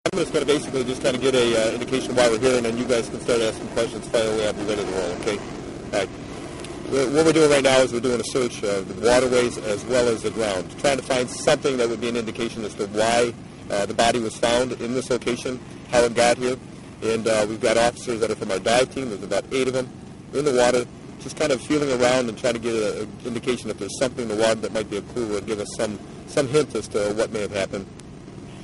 I'm just going to basically just kind of get a indication why we're here, and then you guys can start asking questions. Finally, I'll be ready to roll, okay? All right. What we're doing right now is we're doing a search of the waterways as well as the ground, trying to find something that would be an indication as to why the body was found in this location, how it got here. And we've got officers that are from our dive team. There's about 8 of them in the water, just kind of feeling around and trying to get an indication if there's something in the water that might be a clue or give us some hint as to what may have happened.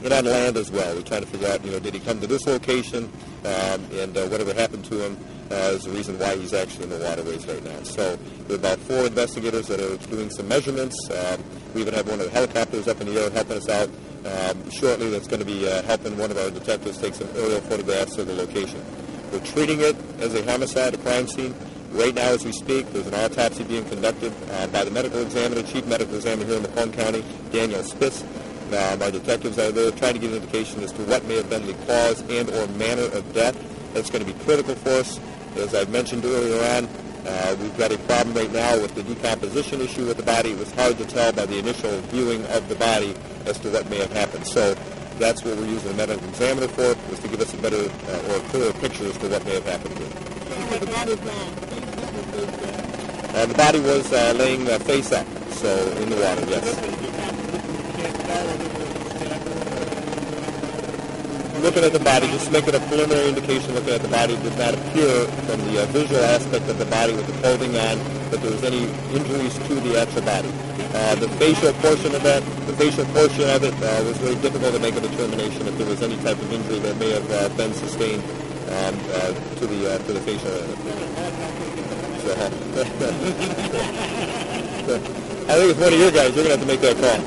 And on land as well, we're trying to figure out, did he come to this location, and whatever happened to him is the reason why he's actually in the waterways right now. So there are about 4 investigators that are doing some measurements. We even have one of the helicopters up in the air helping us out. Shortly, that's going to be helping one of our detectives take some aerial photographs of the location. We're treating it as a homicide, a crime scene. Right now, as we speak, there's an autopsy being conducted by the medical examiner, chief medical examiner here in Macomb County, Daniel Spitz. Our detectives are there trying to get an indication as to what may have been the cause and or manner of death. That's going to be critical for us. As I mentioned earlier on, we've got a problem right now with the decomposition issue with the body. It was hard to tell by the initial viewing of the body as to what may have happened. So that's what we're using the medical examiner for, is to give us a better or clearer picture as to what may have happened here. The body was laying face up, so in the water, yes. Looking at the body, just making a preliminary indication, looking at the body, it does not appear from the visual aspect of the body with the clothing on that there was any injuries to the actual body. The facial portion of it was very difficult to make a determination if there was any type of injury that may have been sustained to the facial area. I think it's one of your guys. You're going to have to make that call.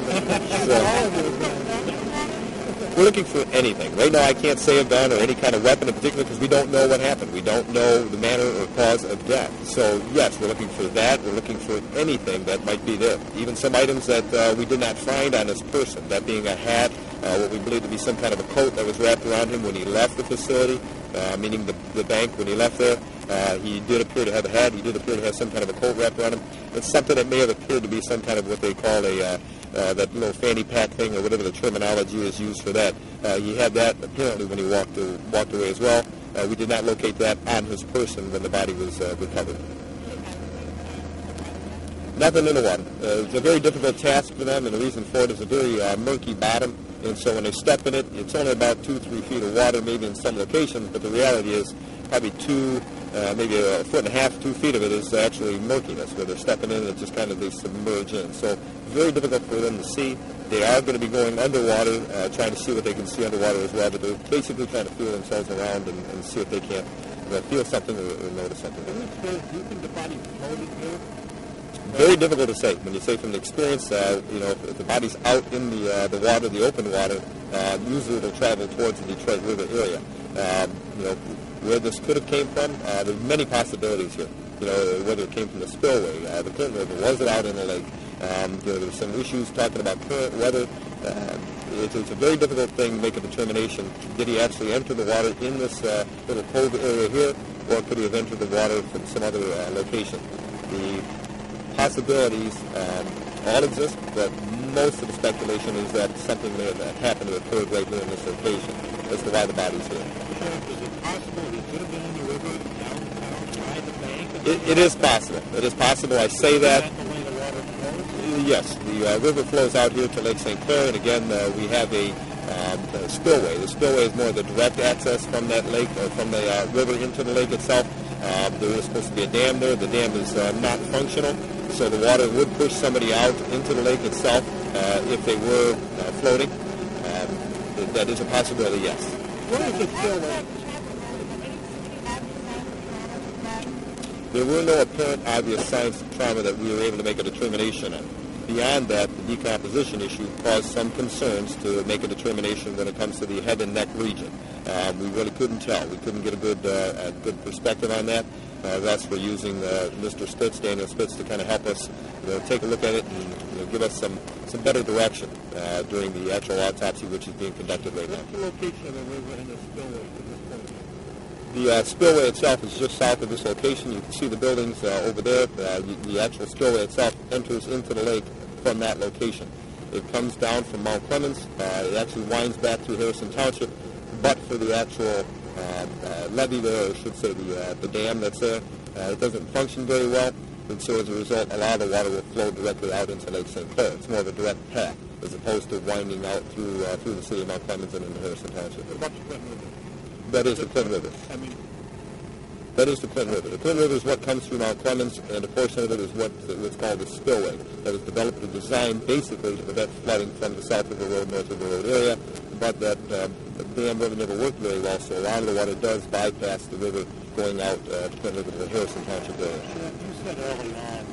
We're looking for anything. Right now I can't say a gun or any kind of weapon in particular because we don't know what happened. We don't know the manner or cause of death. So, yes, we're looking for that. We're looking for anything that might be there. Even some items that we did not find on this person, that being a hat, what we believe to be some kind of a coat that was wrapped around him when he left the facility, meaning the bank when he left there. He did appear to have a hat. He did appear to have some kind of a coat wrapped around him. It's something that may have appeared to be some kind of what they call that little fanny pack thing or whatever the terminology is used for that. He had that apparently when he walked away as well. We did not locate that on his person when the body was recovered. Nothing in the water. It's a very difficult task for them, and the reason for it is a very murky bottom. And so when they step in it, it's only about 2-3 feet of water, maybe in some locations, but the reality is probably maybe a foot and a half, 2 feet of it is actually murkiness, where they're stepping in and it just kind of they submerge in. So very difficult for them to see. They are going to be going underwater, trying to see what they can see underwater as well, but they're basically trying to feel themselves around and see if they can't feel something or notice something. Do you think the body floated here? Very difficult to say. When you say from the experience, if the body's out in the water, the open water, usually it'll travel towards the Detroit River area. Where this could have came from, there's many possibilities here. Whether it came from the spillway, the Clinton River, was it out in the lake? There's some issues talking about current weather. It's a very difficult thing to make a determination. Did he actually enter the water in this little cove area here, or could he have entered the water from some other location? The possibilities all exist, but most of the speculation is that something may have happened or occurred right here in this location as to why the body's here. Is it possible he could have been in the river outside the bank? It is possible. It is possible. I say that. Yes, the river flows out here to Lake St. Clair, and again, we have a spillway. The spillway is more the direct access from that lake, or from the river into the lake itself. There is supposed to be a dam there. The dam is not functional, so the water would push somebody out into the lake itself if they were floating. That is a possibility, yes. What is the spillway? There were no apparent obvious signs of trauma that we were able to make a determination on. Beyond that, the decomposition issue caused some concerns to make a determination when it comes to the head and neck region. We really couldn't tell. We couldn't get a good perspective on that. Thus, we're using Mr. Spitz, Daniel Spitz, to kind of help us take a look at it and give us some better direction during the actual autopsy, which is being conducted right now. What's the location of the river and the spillway at this point? The spillway itself is just south of this location. You can see the buildings over there. The actual spillway itself enters into the lake from that location. It comes down from Mount Clemens. It actually winds back through Harrison Township, but for the actual levee there, or I should say the dam that's there, it doesn't function very well, and so as a result, a lot of the water will flow directly out into Lake St. Clair. It's more of a direct path, as opposed to winding out through the city of Mount Clemens and into Harrison Township. What about the Clinton River? That is the Clinton River. I mean, That is the Clinton River. The Clinton River is what comes through Mount Clemens, and a portion of it is what's called the spillway. That was developed and designed basically to prevent flooding from the South River Road, North River Road area, but that dam really never worked very well, so a lot of the water does bypass the river going out to Clinton River to the Harrison Township area. you said early on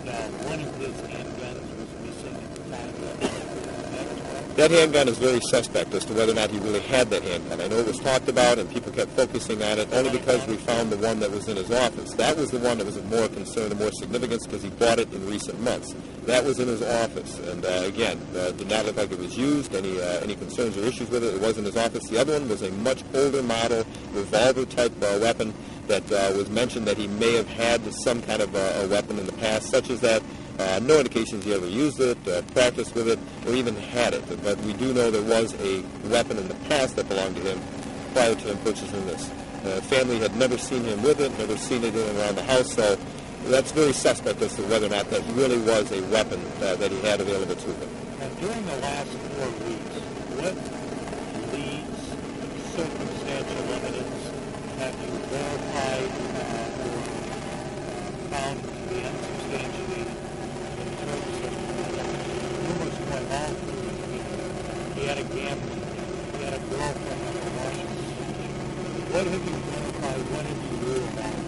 that one of his handguns was missing at the time of that. That handgun is very suspect as to whether or not he really had that handgun. I know it was talked about and people kept focusing on it only because we found the one that was in his office. That was the one that was of more concern and more significance because he bought it in recent months. That was in his office, and again, did not look like it was used. Any concerns or issues with it? It was in his office. The other one was a much older model revolver-type weapon that was mentioned that he may have had some kind of a weapon in the past, such as that. No indications he ever used it, practiced with it, or even had it. But we do know there was a weapon in the past that belonged to him prior to him purchasing this. Family had never seen him with it, never seen it in and around the house, so that's very suspect as to whether or not that really was a weapon that he had available to him. And during the last 4 weeks, what leads, circumstantial evidence have you verified or found to be unsubstantiated in terms of rumors going on through the community? He had a gambling, he had a girlfriend in Washington. What have you verified? What have you ruled out?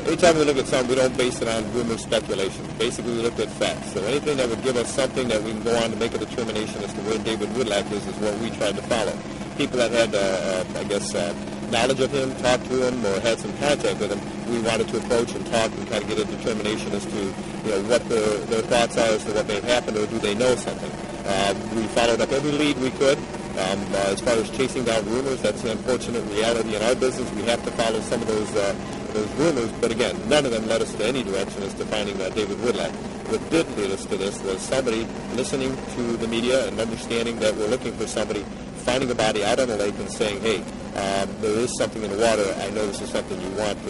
Anytime we look at something, we don't base it on rumor speculation. Basically, we look at facts. So anything that would give us something that we can go on to make a determination as to where David Widlak is what we tried to follow. People that had, knowledge of him, talked to him, or had some contact with him, we wanted to approach and talk and kind of get a determination as to what their thoughts are as to what may have happened, or do they know something. We followed up every lead we could. As far as chasing down rumors, that's the unfortunate reality in our business. We have to follow some of those rumors, but again, none of them led us to any direction as to finding David Widlak. What did lead us to this was somebody listening to the media and understanding that we're looking for somebody, finding a body out on the lake and saying, hey, there is something in the water. I know this is something you want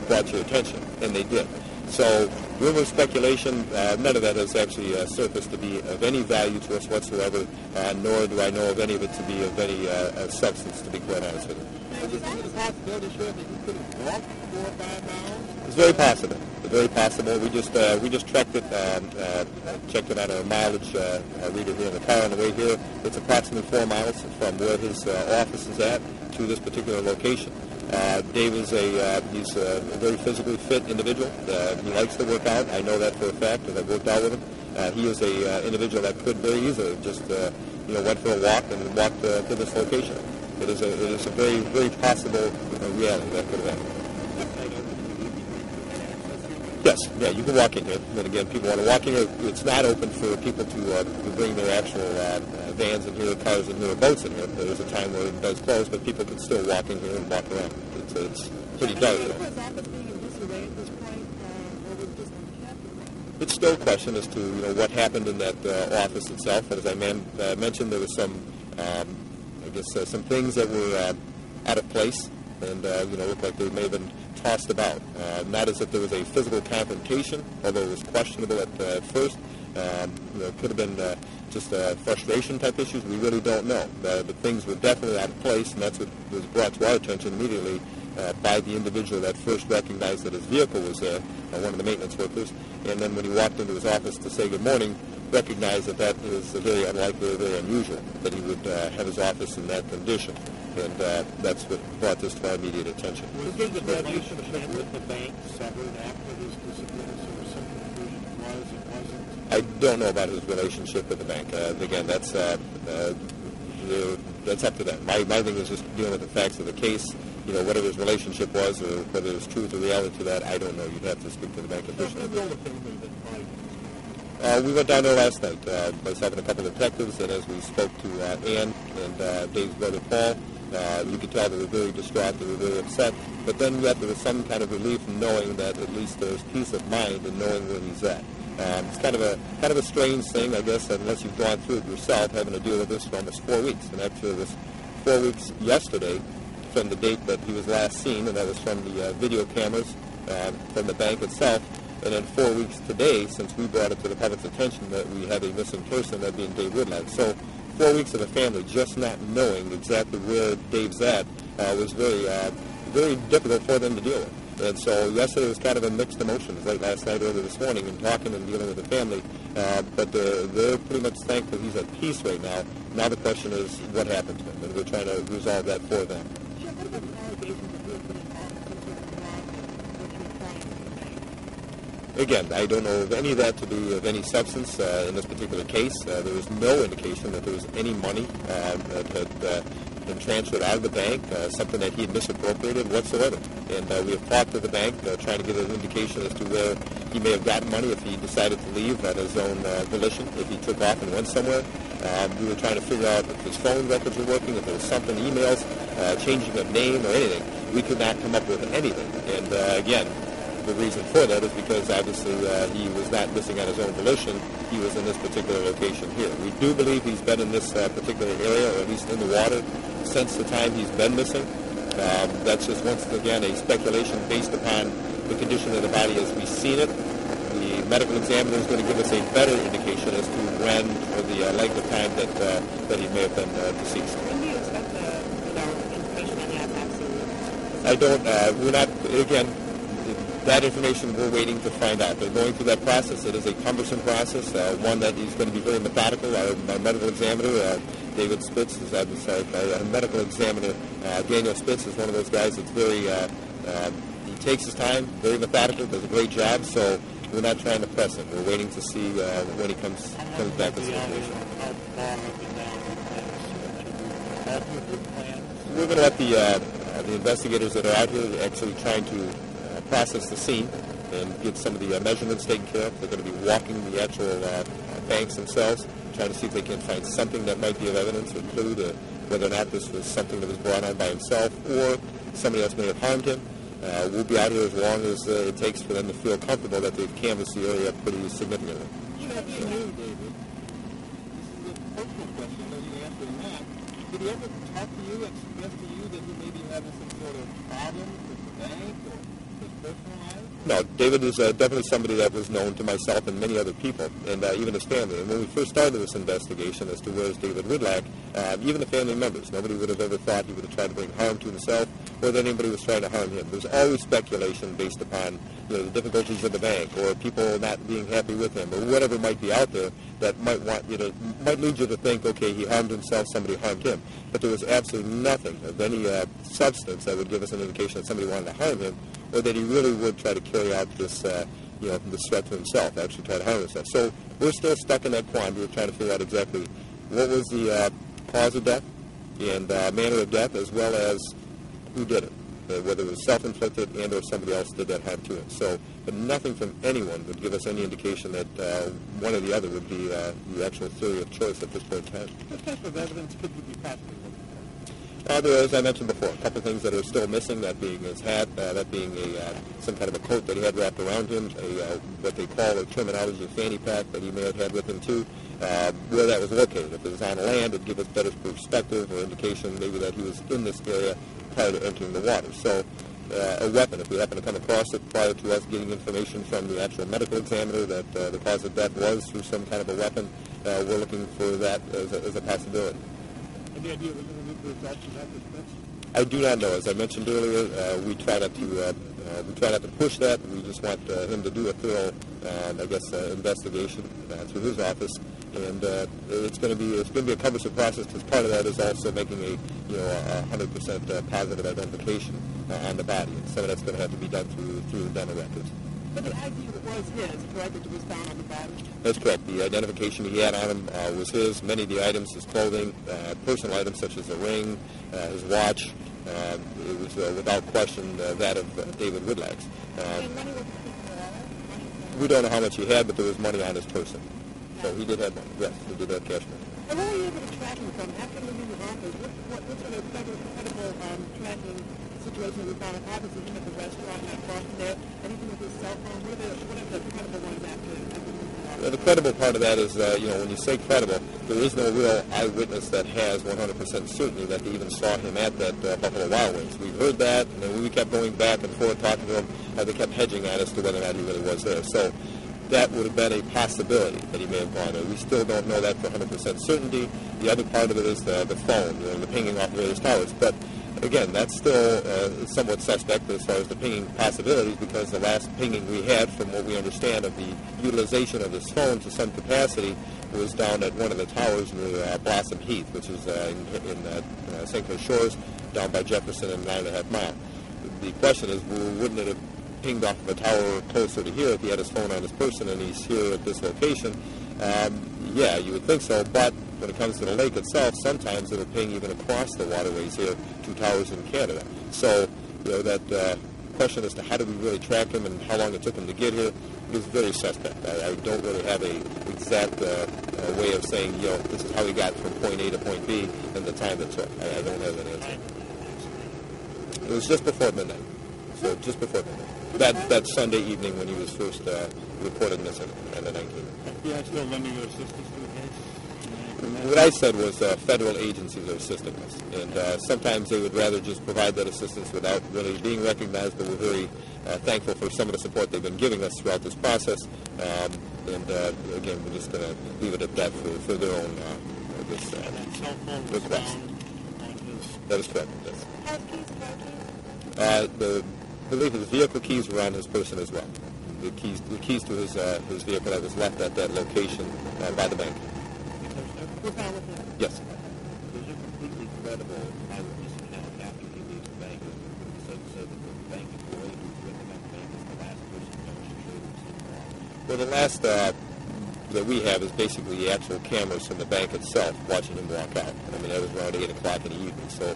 brought to your attention, and they did. So rumor, speculation, none of that has actually surfaced to be of any value to us whatsoever, nor do I know of any of it to be of any substance, to be quite honest with you. Is it a possibility, Sheriff, that you could have walked 4 or 5 miles? It's very possible. It's very possible. We just tracked it, checked it on our mileage reader here in the car on the way here. It's approximately 4 miles from where his office is at to this particular location. Dave is he's a very physically fit individual. He likes to work out. I know that for a fact, because I've worked out with him. He is a individual that could very easily just went for a walk and walked to this location. It is a very, very possible reality that could have happened. Yes, yeah, you can walk in here. And again, people want to walk in here. It's not open for people to bring their actual vans in here, cars in here, boats in here. There's a time where it does close, but people can still walk in here and walk around. It's pretty dark. It's still a question as to what happened in that office itself. And as I mentioned, there was some some things that were out of place and looked like they may have been tossed about. Not as if there was a physical confrontation, although it was questionable at first. It could have been just frustration type issues. We really don't know. But things were definitely out of place, and that's what was brought to our attention immediately by the individual that first recognized that his vehicle was there, one of the maintenance workers, and then when he walked into his office to say good morning, recognized that is very unlikely or very unusual that he would have his office in that condition. And that's what brought this to our immediate attention. Was the relationship with the bank severed after his disappearance, or some conclusion was it wasn't? I don't know about his relationship with the bank. Again, that's up to them. My thing is just dealing with the facts of the case. Whatever his relationship was, or whether there's truth or reality to that, I don't know. You'd have to speak to the bank official. We went down there last night. Myself and a couple of detectives, and as we spoke to Ann and Dave's brother Paul, you could tell they were very distraught, they were very upset, but then yet there was some kind of relief in knowing that at least there's peace of mind in knowing where he's at. It's kind of a strange thing, I guess, unless you've gone through it yourself, having to deal with this for almost 4 weeks. And after this 4 weeks yesterday from the date that he was last seen, and that was from the video cameras from the bank itself. And then 4 weeks today, since we brought it to the public's attention that we have a missing person, that being Dave Widlak. So 4 weeks of a family just not knowing exactly where Dave's at was very difficult for them to deal with. And so yesterday was kind of a mixed emotions, late last night, early this morning, and talking and dealing with the family. But they're pretty much thankful he's at peace right now. Now the question is what happened to him, and we're trying to resolve that for them. Again, I don't know of any of that to be of any substance in this particular case. There was no indication that there was any money that had been transferred out of the bank, something that he had misappropriated whatsoever. And we have talked to the bank, trying to get an indication as to where he may have gotten money if he decided to leave at his own volition, if he took off and went somewhere. We were trying to figure out if his phone records were working, if there was something, emails, changing of name or anything. We could not come up with anything. And again, the reason for that is because obviously he was not missing on his own volition. He was in this particular location here. We do believe he's been in this particular area, or at least in the water, since the time he's been missing. That's just once again a speculation based upon the condition of the body as we've seen it. The medical examiner is going to give us a better indication as to when or the length of time that he may have been deceased. When do you expect information on the autopsy? I don't. We're not. Again, that information we're waiting to find out. They're going through that process. It is a cumbersome process, one that is going to be very methodical. Our medical examiner, David Spitz, is our medical examiner, Daniel Spitz, is one of those guys that's very, he takes his time, very methodical, does a great job, so we're not trying to press him. We're waiting to see when he comes back to the situation. We're going to let the investigators that are out here actually trying to process the scene and get some of the measurements taken care of. They're going to be walking the actual banks themselves, trying to see if they can find something that might be of evidence or clue to whether or not this was something that was brought on by himself or somebody else may have harmed him. We'll be out here as long as it takes for them to feel comfortable that they've canvassed the area pretty significantly. You know, David, this is a personal question, though you answered that. Did he ever talk to you and suggest to you that he may be having some sort of problem with the bank or his personal life? No, David is definitely somebody that was known to myself and many other people, and even his family. And when we first started this investigation as to where's David Widlak, even the family members, nobody would have ever thought he would have tried to bring harm to himself or that anybody was trying to harm him. There's always speculation based upon the difficulties of the bank or people not being happy with him or whatever might be out there that might lead you to think, okay, he harmed himself, somebody harmed him. But there was absolutely nothing of any substance that would give us an indication that somebody wanted to harm him or that he really would try to carry out this, this threat to himself, actually try to harm himself. So we're still stuck in that quandary. We're trying to figure out exactly what was the cause of death and manner of death, as well as who did it, whether it was self-inflicted and or somebody else did that harm to him. So, but nothing from anyone would give us any indication that one or the other would be the actual theory of choice at this point in time. What type of evidence could you be possibly looking for? There is, as I mentioned before, a couple of things that are still missing, that being his hat, that being some kind of a coat that he had wrapped around him, what they call a terminology fanny pack that he may have had with him too, where that was located. If it was on land, it would give us better perspective or indication maybe that he was in this area prior to entering the water. So a weapon, if we happen to come across it prior to us getting information from the actual medical examiner that the cause of death was through some kind of a weapon, we're looking for that as a possibility. Any idea what the results of that dispense? I do not know. As I mentioned earlier, we try not to push that. We just want him to do a thorough, investigation through his office, and it's going to be a cumbersome process because part of that is also making a 100% positive identification on the body, and some of that's going to have to be done through the dental records. But the ID was his, correct? It was found on the body? That's correct. The identification he had on him was his. Many of the items, his clothing, personal items such as a ring, his watch, it was without question that of David Widlak's. And money was We don't know how much he had, but there was money on his person. So he did have money. Yes, he did have cash money. And where were you able to track him from? After leaving the office, what sort of credible tracking situation we found? Obviously, him at the restaurant, not far from there. Anything with his cell phone? What are the credible ones after leaving the office? The credible part of that is, when you say credible, there is no real eyewitness that has 100% certainty that they even saw him at that Buffalo Wild Wings. We heard that, and then we kept going back and forth talking to him, they kept hedging on us to whether or not he really was there. So that would have been a possibility that he may have gone there. We still don't know that for 100% certainty. The other part of it is the phone, the pinging off various towers. But again, that's still somewhat suspect as far as the pinging possibilities, because the last pinging we had, from what we understand of the utilization of this phone to some capacity, was down at one of the towers near Blossom Heath, which is in St. Clair Shores, down by Jefferson and 9.5 Mile. The question is, wouldn't it have pinged off of a tower closer to here if he had his phone on his person and he's here at this location? Yeah, you would think so, but when it comes to the lake itself, sometimes it'll ping even across the waterways here to towers in Canada. So, that question as to how do we really track him and how long it took him to get here is very suspect. I don't really have a exact way of saying, this is how he got from point A to point B and the time it took. I don't have an answer. It was just before midnight. So just before midnight. That Sunday evening when he was first reported missing on the 19th. Yeah, still lending your assistance to the case? What I said was federal agencies are assisting us, and sometimes they would rather just provide that assistance without really being recognized, but we're very thankful for some of the support they've been giving us throughout this process, and again, we're just going to leave it at that for their own request. That is correct, yes. I believe his vehicle keys were on his person as well. The keys to his vehicle that was left at that location by the bank. Yes. There's a completely credible eyewitness account after he leaves the bank. So that the bank employee who's with him at the bank is the last person to know she Well, the last that we have is basically the actual cameras from the bank itself watching him walk out. I mean, that was around 8 o'clock in the evening. So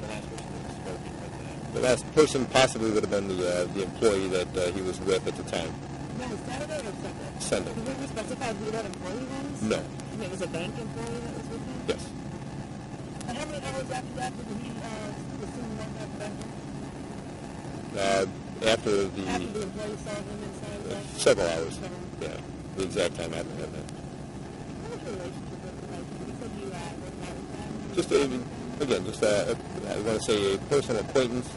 the last person possibly would have been the employee that he was with at the time. No, Saturday or Sunday? Sunday. Did we specify who that employee was? No. And it was a bank employee that was with him? Yes. And how many hours after that did he assume not at the bank? After After the employee saw him inside the bank? several hours. Yeah. The exact time after that. What was your relationship with the bank? You said you worked out with him? Just I want to say a personal acquaintance.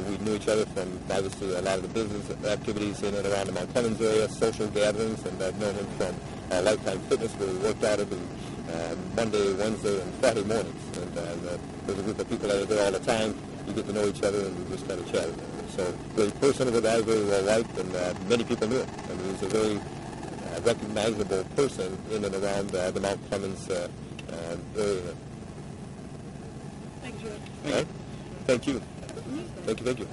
We knew each other from obviously a lot of the business activities in and around the Mount Clemens area, social gatherings, and I've known him from Lifetime Fitness, where we worked out every Monday, Wednesday, and Friday mornings. And there's a group of people that are there all the time. You get to know each other, and we just kind of chat. So very personable guy, very well liked, and many people knew him. I mean, he's a very recognizable person in and around the Mount Clemens area. Thank you. All right. Thank you. Thank you.